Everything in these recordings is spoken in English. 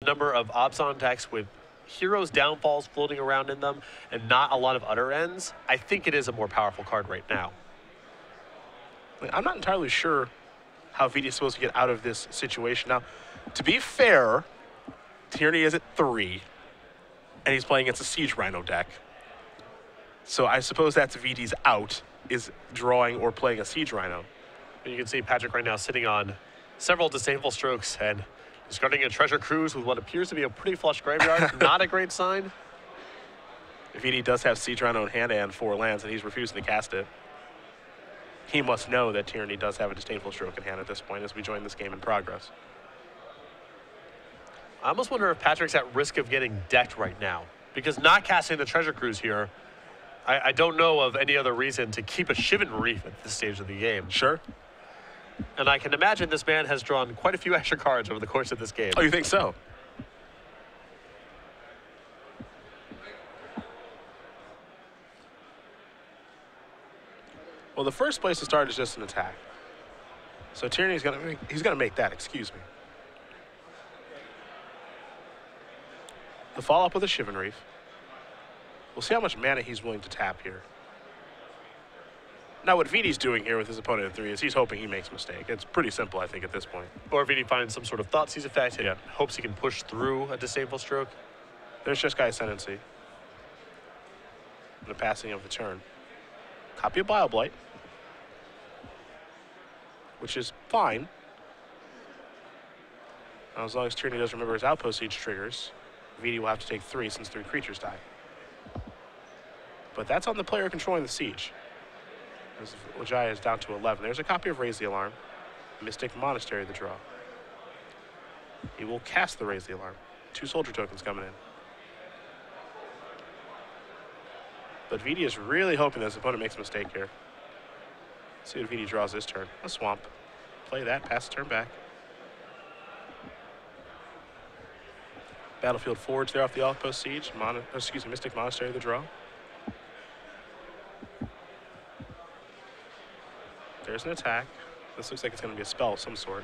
number of Obson decks with Heroes Downfalls floating around in them and not a lot of Utter Ends, I think it is a more powerful card right now. I'm not entirely sure how Vidi's supposed to get out of this situation. Now, to be fair, Tienrey is at 3, and he's playing against a Siege Rhino deck. So I suppose that's Vidi's out, is drawing or playing a Siege Rhino. And you can see Patrick right now sitting on several Disdainful Strokes and discarding a Treasure Cruise with what appears to be a pretty flush graveyard. Not a great sign. Vidi does have Siege Rhino in hand and 4 lands, and he's refusing to cast it. He must know that Tienrey does have a Disdainful Stroke in hand at this point as we join this game in progress. I almost wonder if Patrick's at risk of getting decked right now, because not casting the Treasure Cruise here, I don't know of any other reason to keep a Shivan Reef at this stage of the game. Sure. And I can imagine this man has drawn quite a few extra cards over the course of this game. Oh, you think so? Well, the first place to start is just an attack. So Tienrey's gonna make that, excuse me. The follow-up with a Shivan Reef. We'll see how much mana he's willing to tap here. Now, what Vidi's doing here with his opponent at 3 is he's hoping he makes a mistake. It's pretty simple, I think, at this point. Or Vidi finds some sort of Thoughtseize effect and hopes he can push through a Disdainful Stroke. There's just Jeskai Ascendancy. And the passing of the turn. Copy of Bile-Blight, which is fine. Now, as long as Tienrey does remember his Outpost Siege triggers, Vidi will have to take 3 since 3 creatures die. But that's on the player controlling the siege. As Wijaya is down to 11. There's a copy of Raise the Alarm. Mystic Monastery the draw. He will cast the Raise the Alarm. 2 soldier tokens coming in. But Vidi is really hoping that his opponent makes a mistake here. Let's see what Vidi draws this turn. A Swamp. Play that, pass the turn back. Battlefield Forge there off the Outpost Siege. Mystic Monastery the draw. There's an attack. This looks like it's going to be a spell of some sort.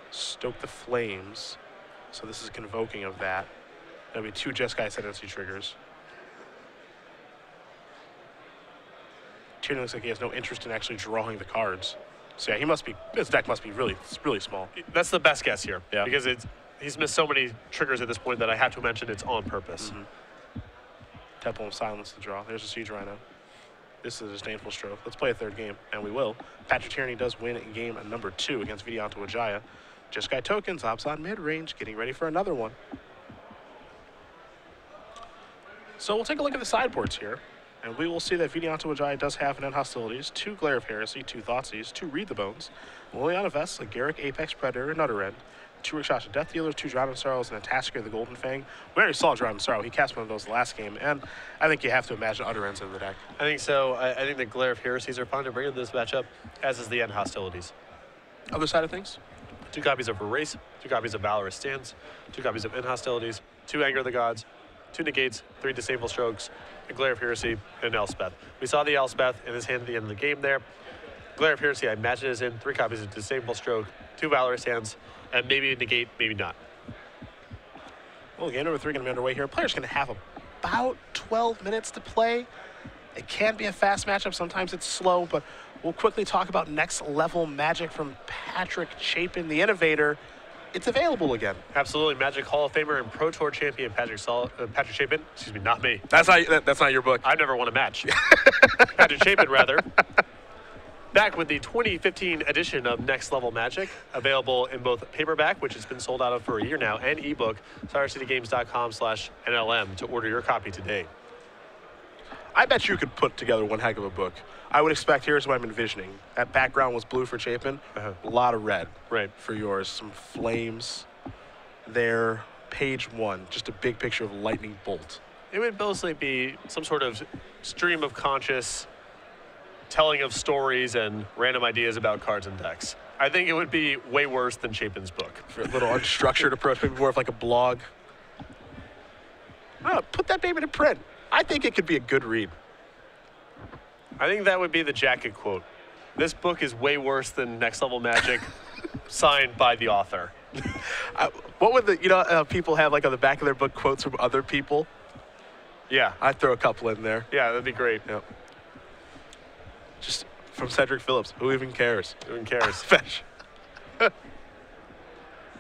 Stoke the Flames. So this is a convoking of that. That'll be 2 Jeskai Ascendancy triggers. Tienrey looks like he has no interest in actually drawing the cards. So yeah, his deck must be really small. That's the best guess here. Yeah. Because he's missed so many triggers at this point that I have to mention it's on purpose. Temple of Silence to draw. There's a Siege Rhino. This is a Disdainful Stroke. Let's play a 3rd game, and we will. Patrick Tienrey does win in game number 2 against Vidianto Wijaya. Jeskai tokens, Ops on mid-range, getting ready for another one. So we'll take a look at the sideboards here, and we will see that Vidianto Wijaya does have an End Hostilities, 2 Glare of Heresy, 2 Thoughtseize, 2 Read the Bones, Liliana Vest, a Garruk Apex Predator, and Utter End, 2 Rakshasa Death Dealers, 2 Drowning Sorrows, and a Tasker the Golden Fang. We already saw Drowning Sorrow. He cast one of those last game, and I think you have to imagine Utter Ends in the deck. I think so. I think the Glare of Heresies are fine to bring into this matchup, as is the End Hostilities. Other side of things? 2 copies of Erase, 2 copies of Valorous Stance, 2 copies of End Hostilities, 2 Anger of the Gods, 2 Negates, 3 Disdainful Strokes, a Glare of Heresy, and an Elspeth. We saw the Elspeth in his hand at the end of the game there. Glare of Heresy, I imagine, is in 3 copies of Disdainful Stroke, 2 Valorous Hands, and maybe a Negate, maybe not. Well, game number 3 going to be underway here. Player's going to have about 12 minutes to play. It can be a fast matchup. Sometimes it's slow, but we'll quickly talk about next level Magic from Patrick Chapin, the innovator. It's available again. Absolutely. Magic Hall of Famer and Pro Tour champion Patrick Chapin. Excuse me, not me. That's not your book. I've never won a match. Patrick Chapin, rather. Back with the 2015 edition of Next Level Magic, available in both paperback, which has been sold out of for a year now, and ebook, StarCityGames.com/NLM to order your copy today. I bet you could put together one heck of a book. I would expect, here's what I'm envisioning. That background was blue for Chapin, a lot of red for yours. Some flames there. Page 1, just a big picture of a lightning bolt. It would mostly be some sort of stream of conscious telling of stories and random ideas about cards and decks. I think it would be way worse than Chapin's book. For a little unstructured approach, maybe more of like a blog. Oh, put that baby to print. I think it could be a good read. I think that would be the jacket quote. This book is way worse than Next Level Magic, signed by the author. What would the, people have like on the back of their book quotes from other people? Yeah. I'd throw a couple in there. Yeah, that'd be great. Yep. Just from Cedric Phillips. Who even cares? Who even cares? Fish.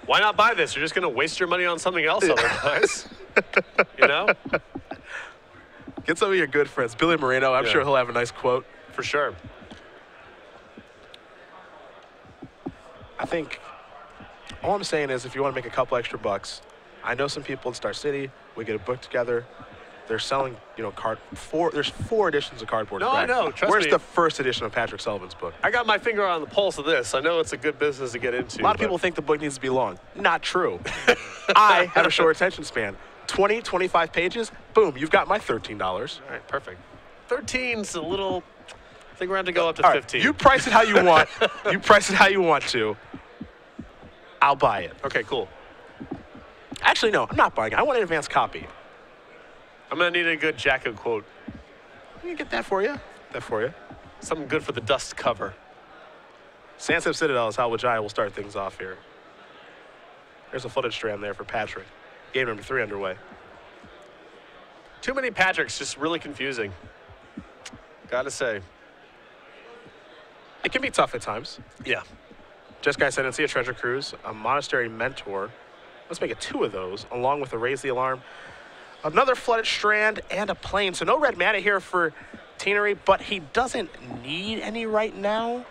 Why not buy this? You're just going to waste your money on something else otherwise. You know? Get some of your good friends. Billy Moreno, I'm sure he'll have a nice quote. For sure. I think all I'm saying is if you want to make a couple extra bucks, I know some people in Star City, we get a book together. They're selling, there's 4 editions of Cardboard. No, I know. Trust Where's me. the first edition of Patrick Sullivan's book? I got my finger on the pulse of this. I know it's a good business to get into. A lot of people think the book needs to be long. Not true. I have a short attention span. 20, 25 pages, boom, you've got my $13. All right, perfect. 13's a little, I think we're going to go up to All right, 15. you price it how you want. You price it how you want to. I'll buy it. Okay, cool. Actually, no, I'm not buying it. I want an advanced copy. I'm going to need a good jacket quote. Let me get that for you. Something good for the dust cover. Sansep Citadel is how Wijaya will start things off here. There's a footage strand there for Patrick. Game number 3 underway. Too many Patricks, just really confusing. Gotta say. It can be tough at times. Yeah. Jeskai Ascendancy, a Treasure Cruise, a Monastery Mentor. Let's make it 2 of those, along with a Raise the Alarm. Another Flooded Strand and a Plane. So no red mana here for Tienrey, but he doesn't need any right now.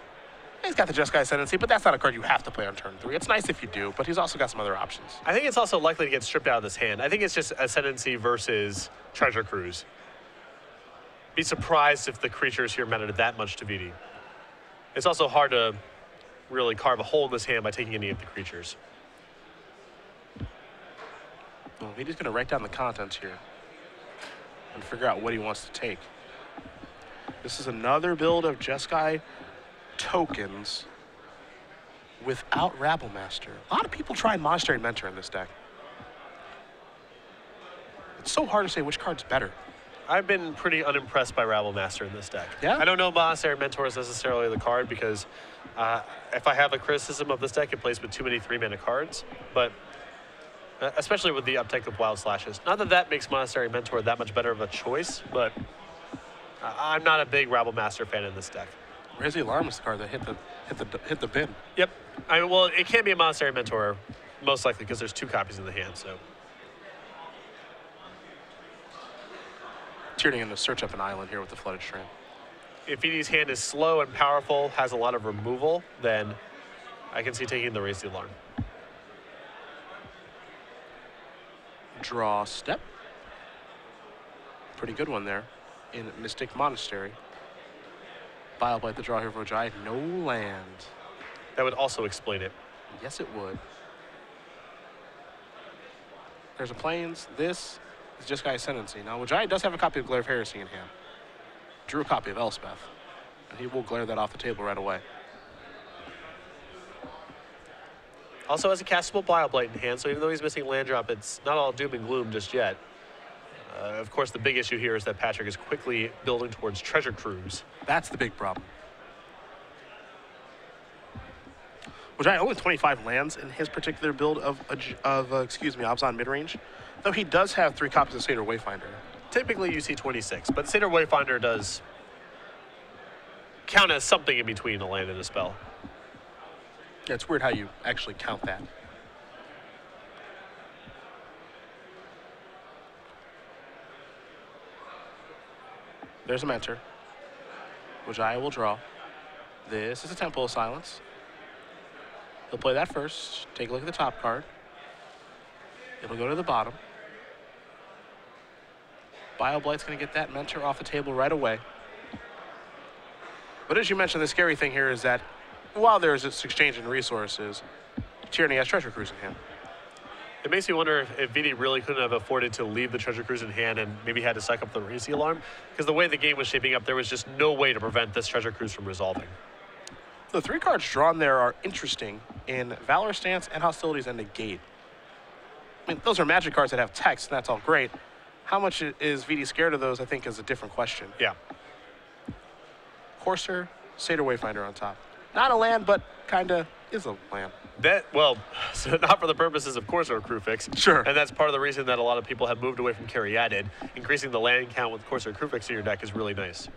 He's got the Jeskai Ascendancy, but that's not a card you have to play on turn 3. It's nice if you do, but he's also got some other options. I think it's also likely to get stripped out of this hand. I think it's just Ascendancy versus Treasure Cruise. Be surprised if the creatures here mattered that much to Vidi. It's also hard to really carve a hole in this hand by taking any of the creatures. Well, Vidi's going to write down the contents here and figure out what he wants to take. This is another build of Jeskai tokens without Rabblemaster. A lot of people try Monastery Mentor in this deck. It's so hard to say which card's better. I've been pretty unimpressed by Rabblemaster in this deck. Yeah? I don't know Monastery Mentor is necessarily the card because if I have a criticism of this deck, it plays with too many 3-mana cards. But especially with the uptake of Wild Slashes. Not that that makes Monastery Mentor that much better of a choice, but I'm not a big Rabblemaster fan in this deck. Raise the Alarm is the card that hit the bin. Yep. Well, it can't be a Monastery Mentor, most likely, because there's 2 copies in the hand, so. Tierney going to search up an island here with the Flooded Strand. If Vidi's hand is slow and powerful, has a lot of removal, then I can see taking the Raise the Alarm. Draw step. Pretty good one there in Mystic Monastery. Bile the draw here for Wijaya. No land. That would also explain it. Yes, it would. There's a Plains. This is Jeskai Ascendancy. Now, Wijaya does have a copy of Glare of Heresy in hand. Drew a copy of Elspeth. And he will glare that off the table right away. Also has a castable Bile in hand, so even though he's missing land drop, it's not all doom and gloom just yet. Of course, the big issue here is that Patrick is quickly building towards Treasure Cruise. That's the big problem. Wijaya only 25 lands in his particular build of Abzan midrange, though he does have 3 copies of Satyr Wayfinder. Typically, you see 26, but Satyr Wayfinder does count as something in between a land and a spell. Yeah, it's weird how you actually count that. There's a Mentor. Wijaya will draw. This is a Temple of Silence. He'll play that first. Take a look at the top card. It'll go to the bottom. Blight's going to get that Mentor off the table right away. But as you mentioned, the scary thing here is that while there's this exchange in resources, Tierney has Treasure Cruise in hand. It makes me wonder if Vidi really couldn't have afforded to leave the Treasure Cruise in hand and maybe had to suck up the Raise the Alarm, because the way the game was shaping up, there was just no way to prevent this Treasure Cruise from resolving. The 3 cards drawn there are interesting in Valor Stance and Hostilities and Negate. I mean, those are Magic cards that have text, and that's all great. How much is Vidi scared of those, I think, is a different question. Yeah. Courser, Satyr Wayfinder on top. Not a land, but kind of is a land. Well, so not for the purposes of Corsair Crew Fix. Sure. And that's part of the reason that a lot of people have moved away from Caryatid. Increasing the land count with Corsair Crew Fix in your deck is really nice.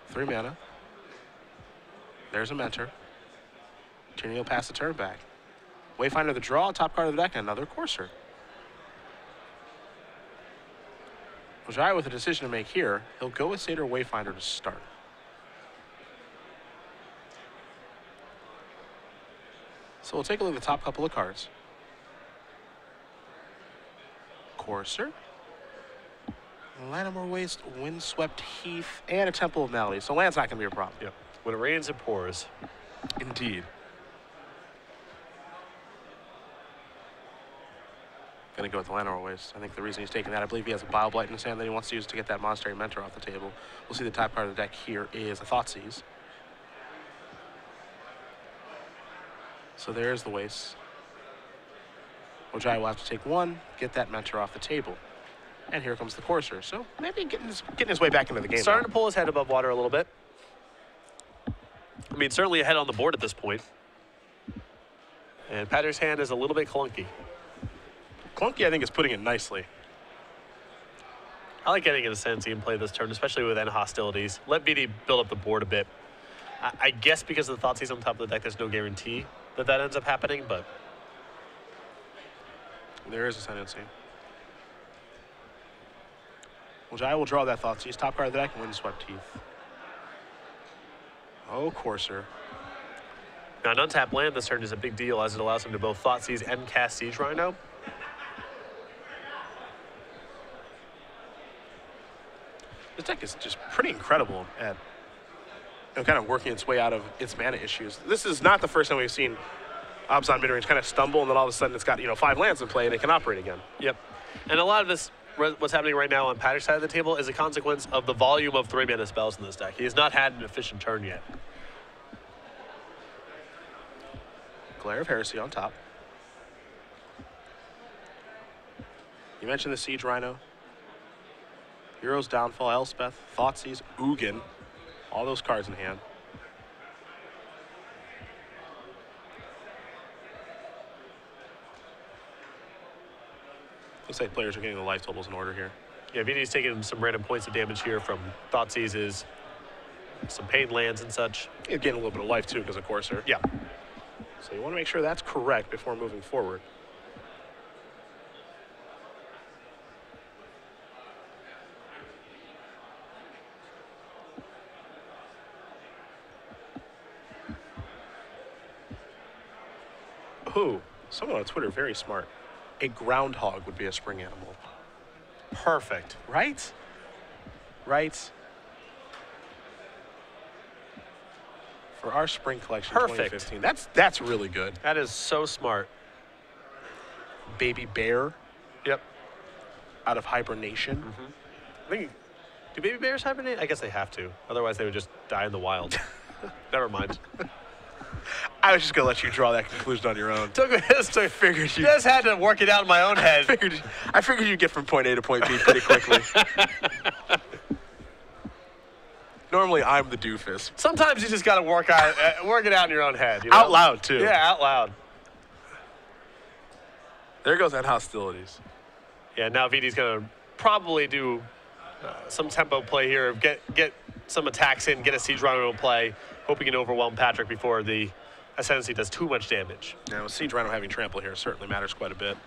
Three mana. There's a Mentor. Tienrey will pass the turn back. Wayfinder the draw, top card of the deck, and another Corsair. Wijaya with a decision to make here. He'll go with Satyr Wayfinder to start. So we'll take a look at the top couple of cards. Corsair. Lanimore Waste, Windswept Heath, and a Temple of Malady. So land's not going to be a problem. Yep. When it rains, it pours. Indeed. Going to go with the Lanimore Waste. I think the reason he's taking that, I believe he has a Bile Blight in his hand that he wants to use to get that Monastery Mentor off the table. We'll see the top card of the deck here is a Thoughtseize. So there's the Waste. Wijaya will have to take one, get that Mentor off the table. And here comes the Corsair. So maybe getting his way back into the game. Starting to pull his head above water a little bit. I mean, certainly ahead on the board at this point. And Patrick's hand is a little bit clunky. Clunky, I think, is putting it nicely. I like getting an Ascendancy in play this turn, especially with end hostilities. Let BD build up the board a bit. I guess because of the Thoughtseize on top of the deck, there's no guarantee that that ends up happening, but... There is Ascendancy. Wijaya will draw that Thoughtseize. Top card of the deck, Windswept Heath. Oh, Corsair. Now, an untapped land this turn is a big deal, as it allows him to both Thoughtseize and cast Siege Rhino. This deck is just pretty incredible at kind of working its way out of its mana issues. This is not the first time we've seen Abzan midrange kind of stumble, and then all of a sudden it's got 5 lands in play and it can operate again. Yep. And a lot of this, what's happening right now on Patrick's side of the table, is a consequence of the volume of 3-mana spells in this deck. He has not had an efficient turn yet. Glare of Heresy on top. You mentioned the Siege Rhino. Hero's Downfall, Elspeth, Thoughtseize, Ugin. All those cards in hand. Looks like players are getting the life totals in order here. Yeah, VD's taking some random points of damage here from Thoughtseizes, some pain lands and such. He's getting a little bit of life too because of Corsair. Yeah. So you want to make sure that's correct before moving forward. Ooh, someone on Twitter, very smart. A groundhog would be a spring animal. Perfect. Right? Right? For our spring collection Perfect. 2015. That's really good. That is so smart. Baby bear Yep. out of hibernation. Mm-hmm. I think, do baby bears hibernate? I guess they have to. Otherwise, they would just die in the wild. Never mind. I was just going to let you draw that conclusion on your own. Figured you just had to work it out in my own head. I figured you'd get from point A to point B pretty quickly. Normally, I'm the doofus. Sometimes you just got to work it out in your own head. You know? Out loud, too. Yeah, out loud. There goes that hostilities. Yeah, now VD's going to probably do some tempo play here. Get some attacks in, get a Siege Rhino in play. Hope he can overwhelm Patrick before the Ascendancy does too much damage. Now, Siege Rhino having trample here certainly matters quite a bit.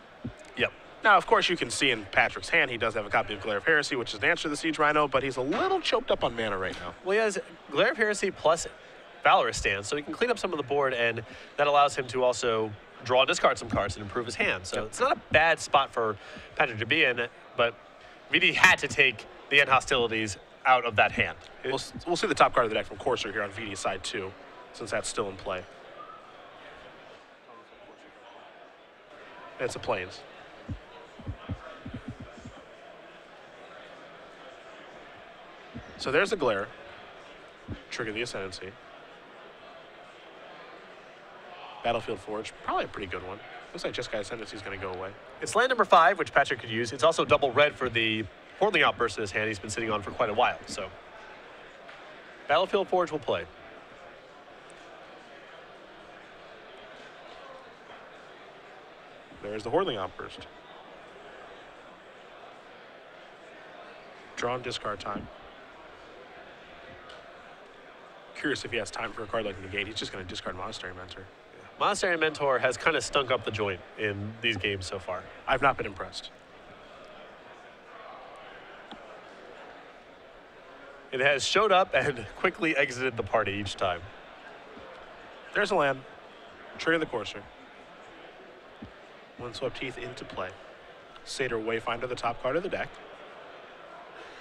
Yep. Now, of course, you can see in Patrick's hand, he does have a copy of Glare of Heresy, which is an answer to the Siege Rhino, but he's a little choked up on mana right now. Well, he has Glare of Heresy plus Valorous Stance, so he can clean up some of the board, and that allows him to also draw and discard some cards and improve his hand. So it's not a bad spot for Patrick to be in, but VD had to take the end hostilities out of that hand. We'll see the top card of the deck from Corsair here on VD's side, too, since that's still in play. It's a Plains. So there's the Glare. Trigger the Ascendancy. Battlefield Forge, probably a pretty good one. Looks like Jeskai Ascendancy is going to go away. It's land number 5, which Patrick could use. It's also double red for the Hordeling Outburst in his hand he's been sitting on for quite a while. So Battlefield Forge will play. There's the Hordeling Outburst. Draw and discard time. Curious if he has time for a card like Negate. He's just going to discard Monastery Mentor. Monastery Mentor has kind of stunk up the joint in these games so far. I've not been impressed. It has showed up and quickly exited the party each time. There's a land. Trigger the Courser. Windswept Teeth into play. Satyr Wayfinder, the top card of the deck.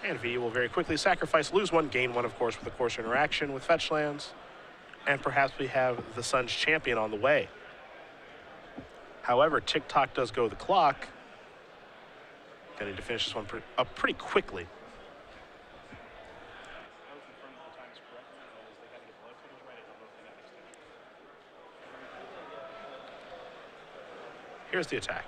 And V will very quickly sacrifice, lose one, gain one, of course, with the Courser interaction with fetch lands. And perhaps we have the Sun's Champion on the way. However, TikTok does go the clock. Gonna need to finish this one up pretty quickly. Here's the attack.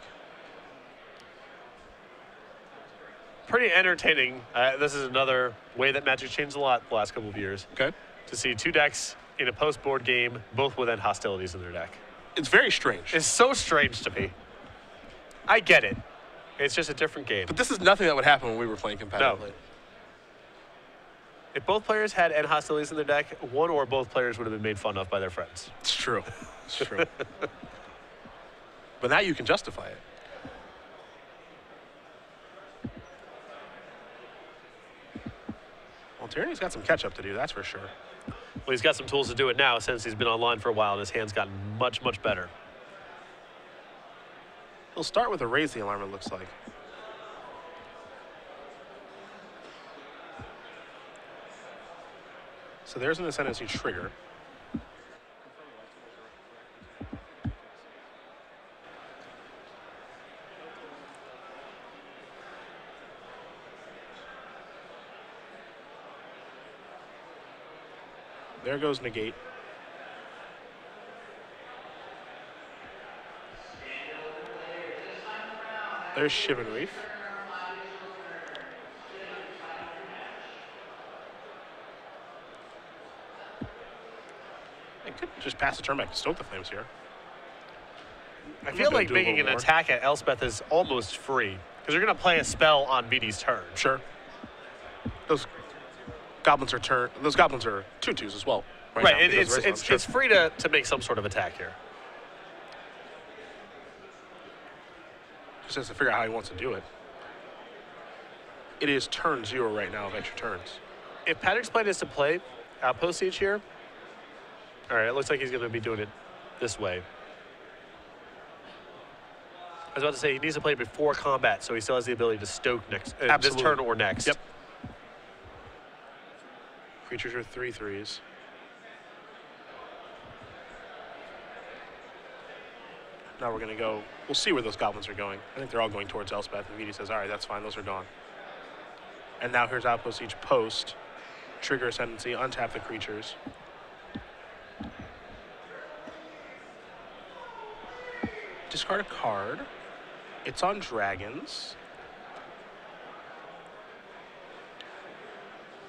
Pretty entertaining. This is another way that Magic changed a lot the last couple of years. Okay. To see two decks in a post-board game, both with end hostilities in their deck. It's very strange. It's so strange to me. I get it. It's just a different game. But this is nothing that would happen when we were playing competitively. No. If both players had end hostilities in their deck, one or both players would have been made fun of by their friends. It's true. It's true. But now you can justify it. Well, Tienrey's got some catch-up to do, that's for sure. Well, he's got some tools to do it now since he's been online for a while and his hand's gotten much, much better. He'll start with a Raise the Alarm, it looks like. So there's an Ascendancy trigger. There goes Negate. There's Shivan Reef. I could just pass the turn back to Stoke the Flames here. I feel like making an attack at Elspeth is almost free because you're going to play a spell on VD's turn. Sure. Those goblins are 2/2s as well. Right. It's free to make some sort of attack here. Just has to figure out how he wants to do it. It is turn 0 right now of extra turns. If Patrick's plan is to play Outpost Siege here, all right, it looks like he's going to be doing it this way. I was about to say he needs to play before combat, so he still has the ability to stoke next this turn or next. Yep. Creatures are 3/3s. Now we're going to go, we'll see where those goblins are going. I think they're all going towards Elspeth, and VD says, all right, that's fine, those are gone. And now here's Outpost Siege post. Trigger Ascendancy, untap the creatures. Discard a card. It's on dragons.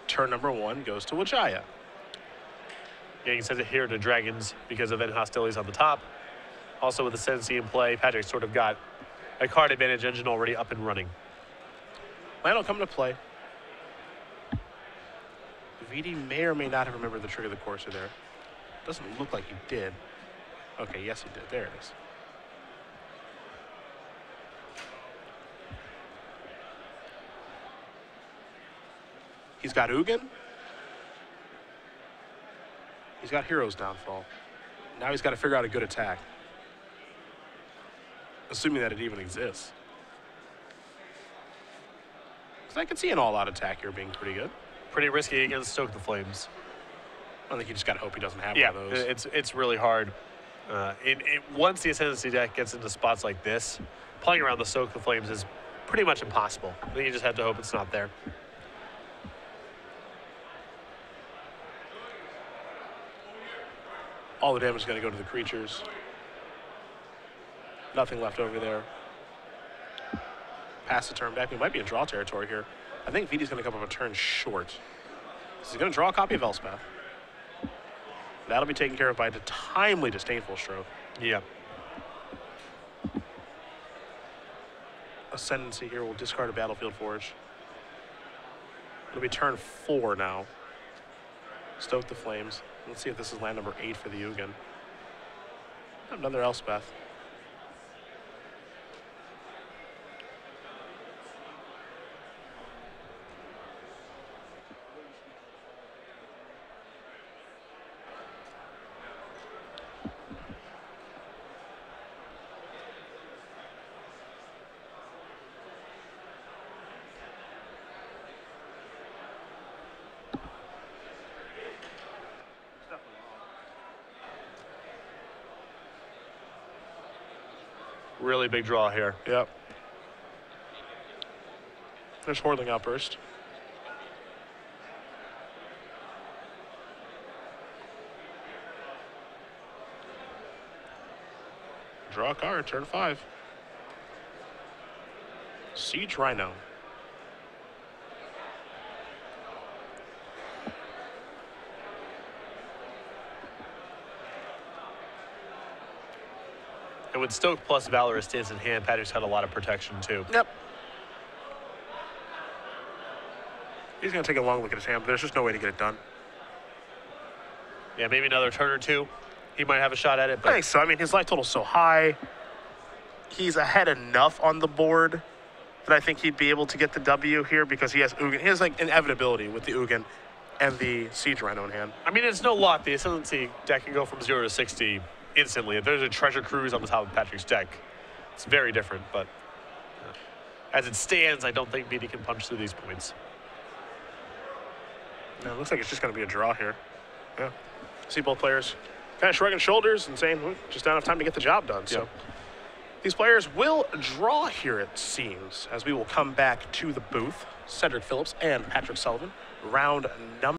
Turn number 1 goes to Wijaya. Yeah, you can send it here to dragons because of end hostilities on the top. Also with the Ascendancy in play, Patrick sort of got a card advantage engine already up and running. Land will come into play. VD may or may not have remembered the trigger of the Courser there. Doesn't look like he did. Okay, yes he did. There it is. He's got Ugin. He's got Hero's Downfall. Now he's got to figure out a good attack. Assuming that it even exists. Because I could see an all-out attack here being pretty good. Pretty risky against Stoke the Flames. I think you just got to hope he doesn't have Yeah, one of those. it's really hard. Once the Ascendancy deck gets into spots like this, playing around the Stoke the Flames is pretty much impossible. I think you just have to hope it's not there. All the damage is going to go to the creatures. Nothing left over there. Pass the turn back. We might be in draw territory here. I think VD's going to come up a turn short. He's going to draw a copy of Elspeth. That'll be taken care of by the timely Disdainful Stroke. Yeah. Ascendancy here will discard a Battlefield Forge. It'll be turn 4 now. Stoke the Flames. Let's see if this is land number 8 for the Ugin. Another Elspeth. Really big draw here. Yep. There's Hordeling Outburst. Draw a card, turn 5. Siege Rhino. And with Stoke plus Valorous Stance in hand, Patrick's had a lot of protection too. Yep. He's going to take a long look at his hand, but there's just no way to get it done. Yeah, maybe another turn or two. He might have a shot at it, but I think so. I mean, his life total's so high. He's ahead enough on the board that I think he'd be able to get the W here because he has Ugin. He has like inevitability with the Ugin and the Siege Rhino in hand. I mean, it's no luck. The Ascendancy deck can go from 0 to 60 instantly. If there's a Treasure Cruise on the top of Patrick's deck, it's very different. But as it stands, I don't think BD can punch through these points. No, it looks like it's just going to be a draw here. Yeah. See both players kind of shrugging shoulders and saying, well, just not enough time to get the job done. So these players will draw here, it seems, as we will come back to the booth. Cedric Phillips and Patrick Sullivan, round number